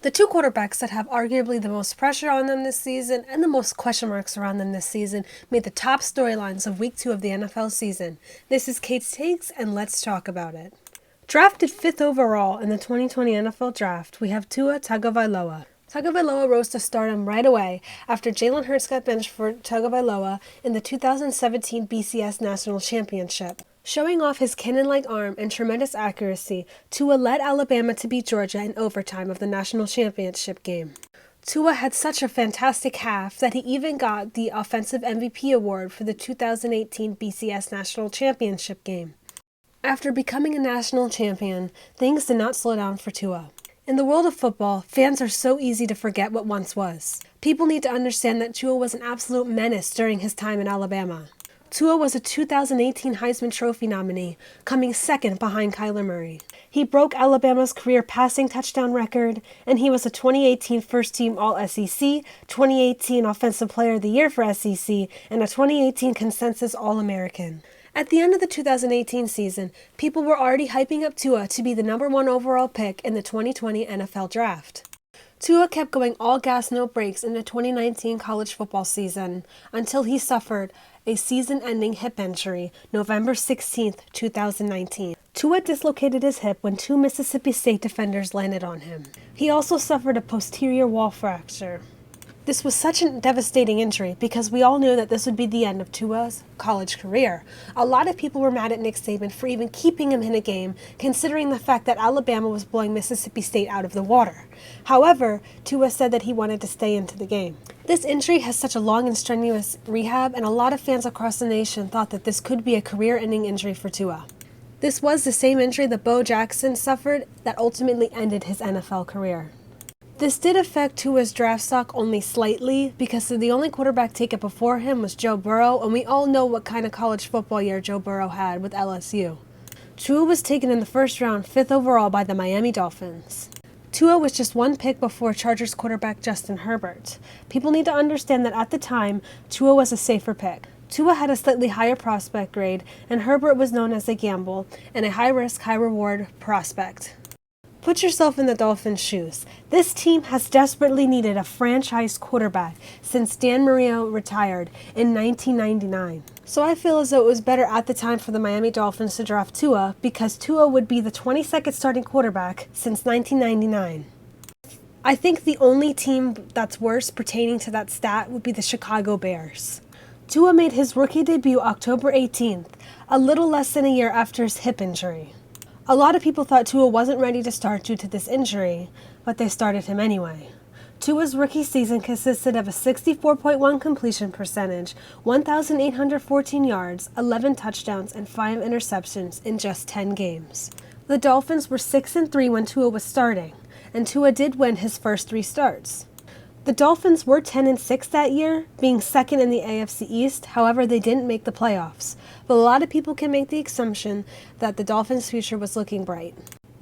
The two quarterbacks that have arguably the most pressure on them this season and the most question marks around them this season made the top storylines of Week 2 of the NFL season. This is Kate's Takes, and let's talk about it. Drafted 5th overall in the 2020 NFL Draft, we have Tua Tagovailoa. Tagovailoa rose to stardom right away after Jalen Hurts got benched for Tagovailoa in the 2017 BCS National Championship. Showing off his cannon-like arm and tremendous accuracy, Tua led Alabama to beat Georgia in overtime of the national championship game. Tua had such a fantastic half that he even got the Offensive MVP award for the 2018 BCS National Championship game. After becoming a national champion, things did not slow down for Tua. In the world of football, fans are so easy to forget what once was. People need to understand that Tua was an absolute menace during his time in Alabama. Tua was a 2018 Heisman Trophy nominee, coming second behind Kyler Murray. He broke Alabama's career passing touchdown record, and he was a 2018 First-Team All-SEC, 2018 Offensive Player of the Year for SEC, and a 2018 Consensus All-American. At the end of the 2018 season, people were already hyping up Tua to be the number 1 overall pick in the 2020 NFL Draft. Tua kept going all gas, no brakes in the 2019 college football season until he suffered a season-ending hip injury November 16, 2019. Tua dislocated his hip when 2 Mississippi State defenders landed on him. He also suffered a posterior wall fracture. This was such a devastating injury because we all knew that this would be the end of Tua's college career. A lot of people were mad at Nick Saban for even keeping him in a game, considering the fact that Alabama was blowing Mississippi State out of the water. However, Tua said that he wanted to stay into the game. This injury has such a long and strenuous rehab, and a lot of fans across the nation thought that this could be a career-ending injury for Tua. This was the same injury that Bo Jackson suffered that ultimately ended his NFL career. This did affect Tua's draft stock only slightly because the only quarterback taken before him was Joe Burrow, and we all know what kind of college football year Joe Burrow had with LSU. Tua was taken in the first round, 5th overall by the Miami Dolphins. Tua was just one pick before Chargers quarterback Justin Herbert. People need to understand that at the time, Tua was a safer pick. Tua had a slightly higher prospect grade, and Herbert was known as a gamble and a high-risk, high-reward prospect. Put yourself in the Dolphins' shoes. This team has desperately needed a franchise quarterback since Dan Marino retired in 1999. So I feel as though it was better at the time for the Miami Dolphins to draft Tua because Tua would be the 22nd starting quarterback since 1999. I think the only team that's worse pertaining to that stat would be the Chicago Bears. Tua made his rookie debut October 18th, a little less than a year after his hip injury. A lot of people thought Tua wasn't ready to start due to this injury, but they started him anyway. Tua's rookie season consisted of a 64.1 completion percentage, 1,814 yards, 11 touchdowns, and 5 interceptions in just 10 games. The Dolphins were 6-3 when Tua was starting, and Tua did win his first 3 starts. The Dolphins were 10-6 that year, being second in the AFC East. However, they didn't make the playoffs. But a lot of people can make the assumption that the Dolphins' future was looking bright.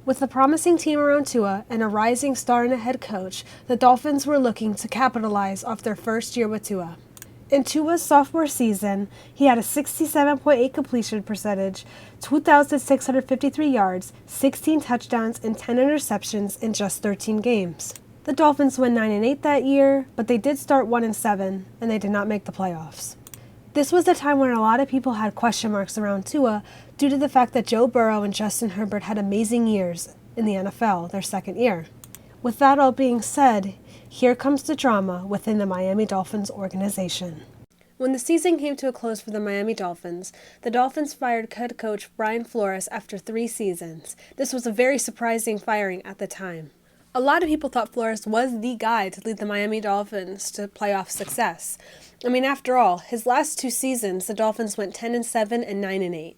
With a promising team around Tua and a rising star and a head coach, the Dolphins were looking to capitalize off their first year with Tua. In Tua's sophomore season, he had a 67.8 completion percentage, 2,653 yards, 16 touchdowns, and 10 interceptions in just 13 games. The Dolphins went 9-8 that year, but they did start 1-7, and they did not make the playoffs. This was the time when a lot of people had question marks around Tua due to the fact that Joe Burrow and Justin Herbert had amazing years in the NFL their second year. With that all being said, here comes the drama within the Miami Dolphins organization. When the season came to a close for the Miami Dolphins, the Dolphins fired head coach Brian Flores after 3 seasons. This was a very surprising firing at the time. A lot of people thought Flores was the guy to lead the Miami Dolphins to playoff success. I mean, after all, his last 2 seasons, the Dolphins went 10-7 and 9-8,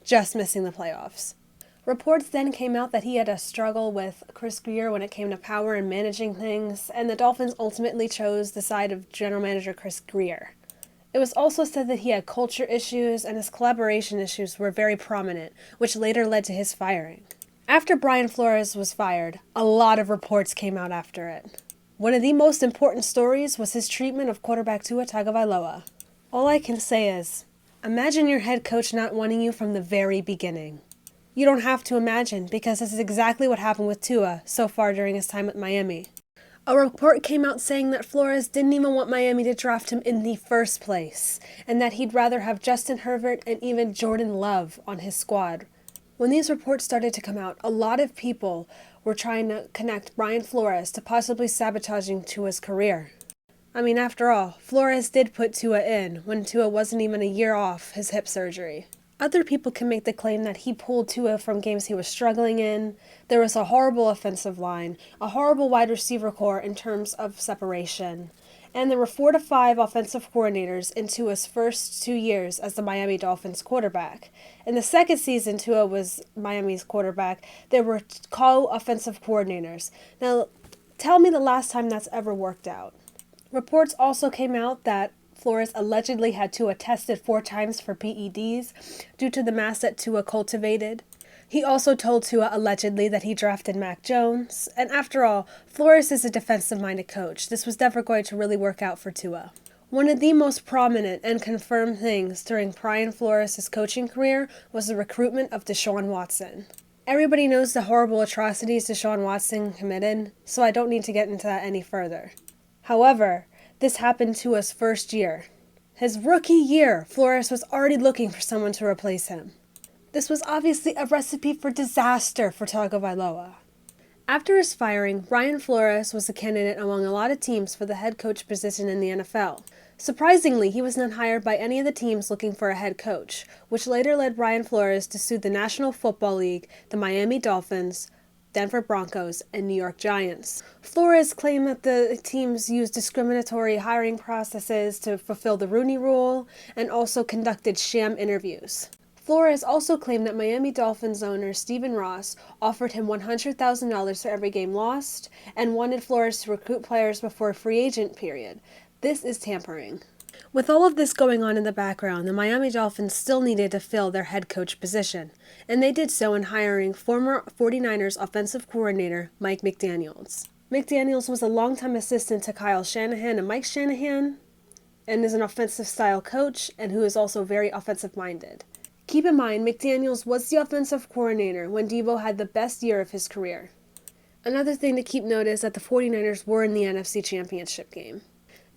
just missing the playoffs. Reports then came out that he had a struggle with Chris Grier when it came to power and managing things, and the Dolphins ultimately chose the side of general manager Chris Grier. It was also said that he had culture issues and his collaboration issues were very prominent, which later led to his firing. After Brian Flores was fired, a lot of reports came out after it. One of the most important stories was his treatment of quarterback Tua Tagovailoa. All I can say is, imagine your head coach not wanting you from the very beginning. You don't have to imagine, because this is exactly what happened with Tua so far during his time at Miami. A report came out saying that Flores didn't even want Miami to draft him in the first place, and that he'd rather have Justin Herbert and even Jordan Love on his squad. When these reports started to come out, a lot of people were trying to connect Brian Flores to possibly sabotaging Tua's career. I mean, after all, Flores did put Tua in when Tua wasn't even a year off his hip surgery. Other people can make the claim that he pulled Tua from games he was struggling in. There was a horrible offensive line, a horrible wide receiver core in terms of separation, and there were 4 to 5 offensive coordinators in Tua's first 2 years as the Miami Dolphins quarterback. In the second season Tua was Miami's quarterback, there were co-offensive coordinators. Now, tell me the last time that's ever worked out. Reports also came out that Flores allegedly had Tua tested 4 times for PEDs due to the mass that Tua cultivated. He also told Tua allegedly that he drafted Mac Jones. And after all, Flores is a defensive-minded coach. This was never going to really work out for Tua. One of the most prominent and confirmed things during Brian Flores' coaching career was the recruitment of Deshaun Watson. Everybody knows the horrible atrocities Deshaun Watson committed, so I don't need to get into that any further. However, this happened Tua's first year. His rookie year, Flores was already looking for someone to replace him. This was obviously a recipe for disaster for Tagovailoa. After his firing, Brian Flores was a candidate among a lot of teams for the head coach position in the NFL. Surprisingly, he was not hired by any of the teams looking for a head coach, which later led Brian Flores to sue the National Football League, the Miami Dolphins, Denver Broncos, and New York Giants. Flores claimed that the teams used discriminatory hiring processes to fulfill the Rooney Rule and also conducted sham interviews. Flores also claimed that Miami Dolphins owner Stephen Ross offered him $100,000 for every game lost and wanted Flores to recruit players before a free agent period. This is tampering. With all of this going on in the background, the Miami Dolphins still needed to fill their head coach position, and they did so in hiring former 49ers offensive coordinator Mike McDaniels. McDaniels was a longtime assistant to Kyle Shanahan and Mike Shanahan, and is an offensive-style coach and who is also very offensive-minded. Keep in mind, McDaniels was the offensive coordinator when Debo had the best year of his career. Another thing to keep note is that the 49ers were in the NFC Championship game.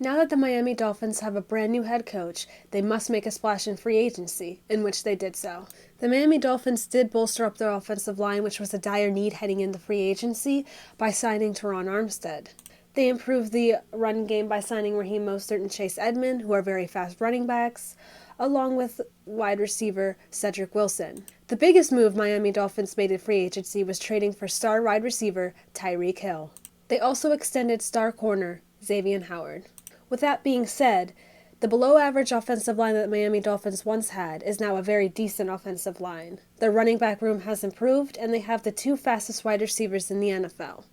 Now that the Miami Dolphins have a brand new head coach, they must make a splash in free agency, in which they did so. The Miami Dolphins did bolster up their offensive line, which was a dire need heading into free agency, by signing Teron Armstead. They improved the run game by signing Raheem Mostert and Chase Edmonds, who are very fast running backs, along with wide receiver Cedric Wilson. The biggest move Miami Dolphins made in free agency was trading for star wide receiver Tyreek Hill. They also extended star corner Xavier Howard. With that being said, the below-average offensive line that the Miami Dolphins once had is now a very decent offensive line. Their running back room has improved, and they have the 2 fastest wide receivers in the NFL.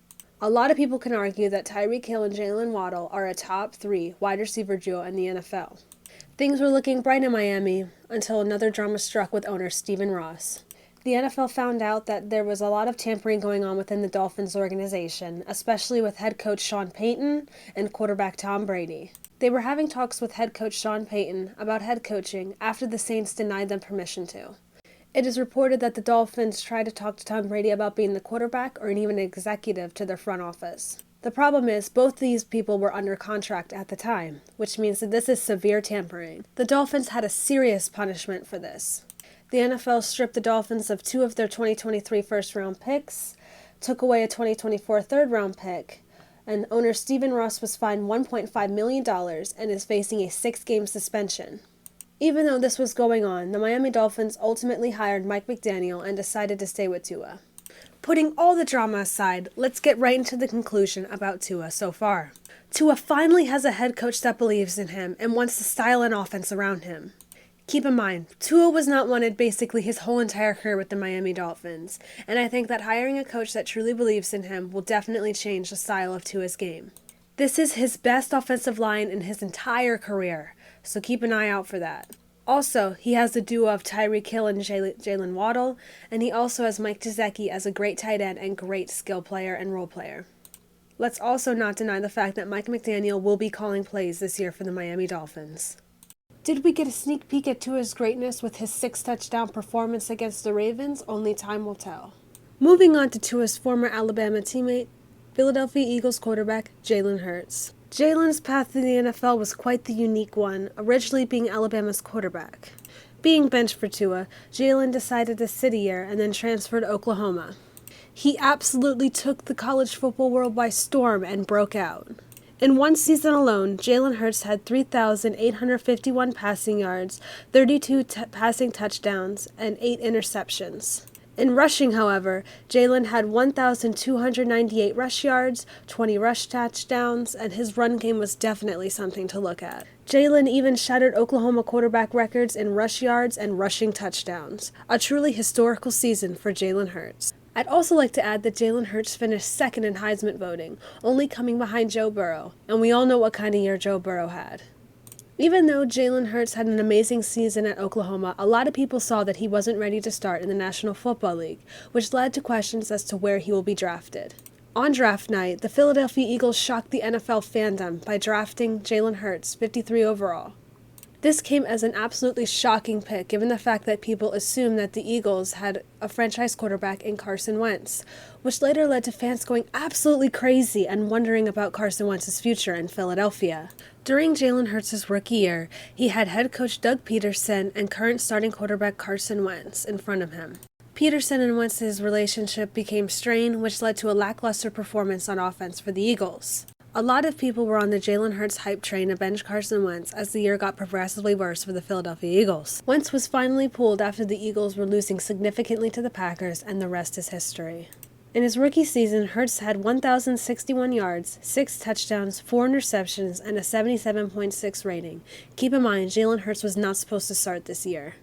A lot of people can argue that Tyreek Hill and Jalen Waddle are a top 3 wide receiver duo in the NFL. Things were looking bright in Miami until another drama struck with owner Stephen Ross. The NFL found out that there was a lot of tampering going on within the Dolphins organization, especially with head coach Sean Payton and quarterback Tom Brady. They were having talks with head coach Sean Payton about head coaching after the Saints denied them permission to. It is reported that the Dolphins tried to talk to Tom Brady about being the quarterback or even an executive to their front office. The problem is, both these people were under contract at the time, which means that this is severe tampering. The Dolphins had a serious punishment for this. The NFL stripped the Dolphins of 2 of their 2023 first-round picks, took away a 2024 third-round pick, and owner Stephen Ross was fined $1.5 million and is facing a 6-game suspension. Even though this was going on, the Miami Dolphins ultimately hired Mike McDaniel and decided to stay with Tua. Putting all the drama aside, let's get right into the conclusion about Tua so far. Tua finally has a head coach that believes in him and wants to style an offense around him. Keep in mind, Tua was not wanted basically his whole entire career with the Miami Dolphins, and I think that hiring a coach that truly believes in him will definitely change the style of Tua's game. This is his best offensive line in his entire career, so keep an eye out for that. Also, he has the duo of Tyreek Hill and Jalen Waddle, and he also has Mike Gesicki as a great tight end and great skill player and role player. Let's also not deny the fact that Mike McDaniel will be calling plays this year for the Miami Dolphins. Did we get a sneak peek at Tua's greatness with his 6-touchdown performance against the Ravens? Only time will tell. Moving on to Tua's former Alabama teammate, Philadelphia Eagles quarterback Jalen Hurts. Jalen's path to the NFL was quite the unique one, originally being Alabama's quarterback. Being benched for Tua, Jalen decided to sit a year and then transferred to Oklahoma. He absolutely took the college football world by storm and broke out. In one season alone, Jalen Hurts had 3,851 passing yards, 32 passing touchdowns, and 8 interceptions. In rushing, however, Jalen had 1,298 rush yards, 20 rush touchdowns, and his run game was definitely something to look at. Jalen even shattered Oklahoma quarterback records in rush yards and rushing touchdowns. A truly historical season for Jalen Hurts. I'd also like to add that Jalen Hurts finished second in Heisman voting, only coming behind Joe Burrow, and we all know what kind of year Joe Burrow had. Even though Jalen Hurts had an amazing season at Oklahoma, a lot of people saw that he wasn't ready to start in the National Football League, which led to questions as to where he will be drafted. On draft night, the Philadelphia Eagles shocked the NFL fandom by drafting Jalen Hurts, 53 overall. This came as an absolutely shocking pick, given the fact that people assumed that the Eagles had a franchise quarterback in Carson Wentz, which later led to fans going absolutely crazy and wondering about Carson Wentz's future in Philadelphia. During Jalen Hurts' rookie year, he had head coach Doug Peterson and current starting quarterback Carson Wentz in front of him. Peterson and Wentz's relationship became strained, which led to a lackluster performance on offense for the Eagles. A lot of people were on the Jalen Hurts hype train to bench Carson Wentz as the year got progressively worse for the Philadelphia Eagles. Wentz was finally pulled after the Eagles were losing significantly to the Packers, and the rest is history. In his rookie season, Hurts had 1,061 yards, 6 touchdowns, 4 interceptions, and a 77.6 rating. Keep in mind, Jalen Hurts was not supposed to start this year.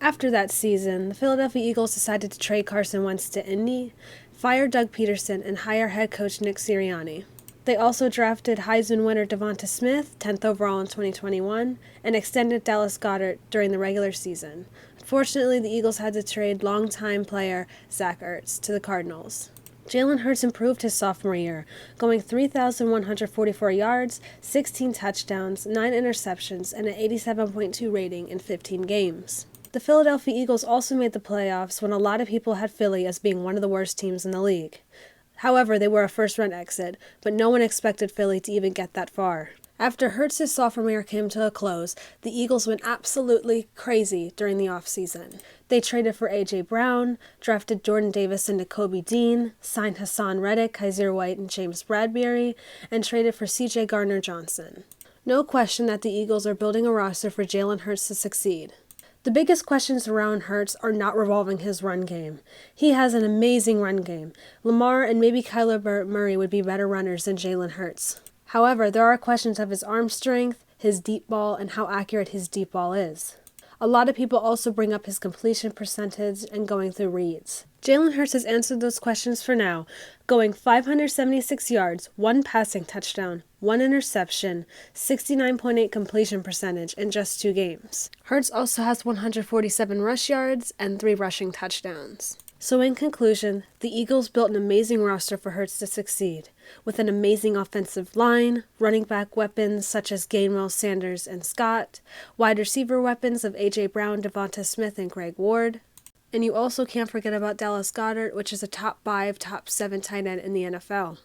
After that season, the Philadelphia Eagles decided to trade Carson Wentz to Indy, fire Doug Peterson, and hire head coach Nick Sirianni. They also drafted Heisman winner Devonta Smith, 10th overall in 2021, and extended Dallas Goedert during the regular season. Unfortunately, the Eagles had to trade longtime player Zach Ertz to the Cardinals. Jalen Hurts improved his sophomore year, going 3,144 yards, 16 touchdowns, 9 interceptions, and an 87.2 rating in 15 games. The Philadelphia Eagles also made the playoffs when a lot of people had Philly as being one of the worst teams in the league. However, they were a first-round exit, but no one expected Philly to even get that far. After Hurts' sophomore year came to a close, the Eagles went absolutely crazy during the offseason. They traded for A.J. Brown, drafted Jordan Davis and Nakobe Dean, signed Hassan Reddick, Kaiser White, and James Bradbury, and traded for C.J. Gardner-Johnson. No question that the Eagles are building a roster for Jalen Hurts to succeed. The biggest questions around Hurts are not revolving his run game. He has an amazing run game. Lamar and maybe Kyler Murray would be better runners than Jalen Hurts. However, there are questions of his arm strength, his deep ball, and how accurate his deep ball is. A lot of people also bring up his completion percentage and going through reads. Jalen Hurts has answered those questions for now, going 576 yards, 1 passing touchdown, 1 interception, 69.8 completion percentage in just 2 games. Hurts also has 147 rush yards and 3 rushing touchdowns. So in conclusion, the Eagles built an amazing roster for Hurts to succeed, with an amazing offensive line, running back weapons such as Gainwell, Sanders, and Scott, wide receiver weapons of A.J. Brown, Devonta Smith, and Greg Ward. And you also can't forget about Dallas Goedert, which is a top 5, top 7 tight end in the NFL.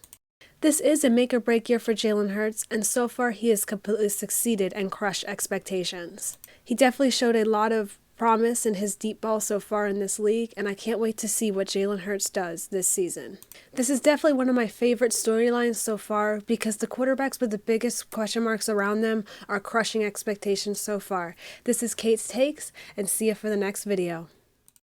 This is a make-or-break year for Jalen Hurts, and so far he has completely succeeded and crushed expectations. He definitely showed a lot of promise in his deep ball so far in this league, and I can't wait to see what Jalen Hurts does this season. This is definitely one of my favorite storylines so far because the quarterbacks with the biggest question marks around them are crushing expectations so far. This is Kate's Takes, and see you for the next video.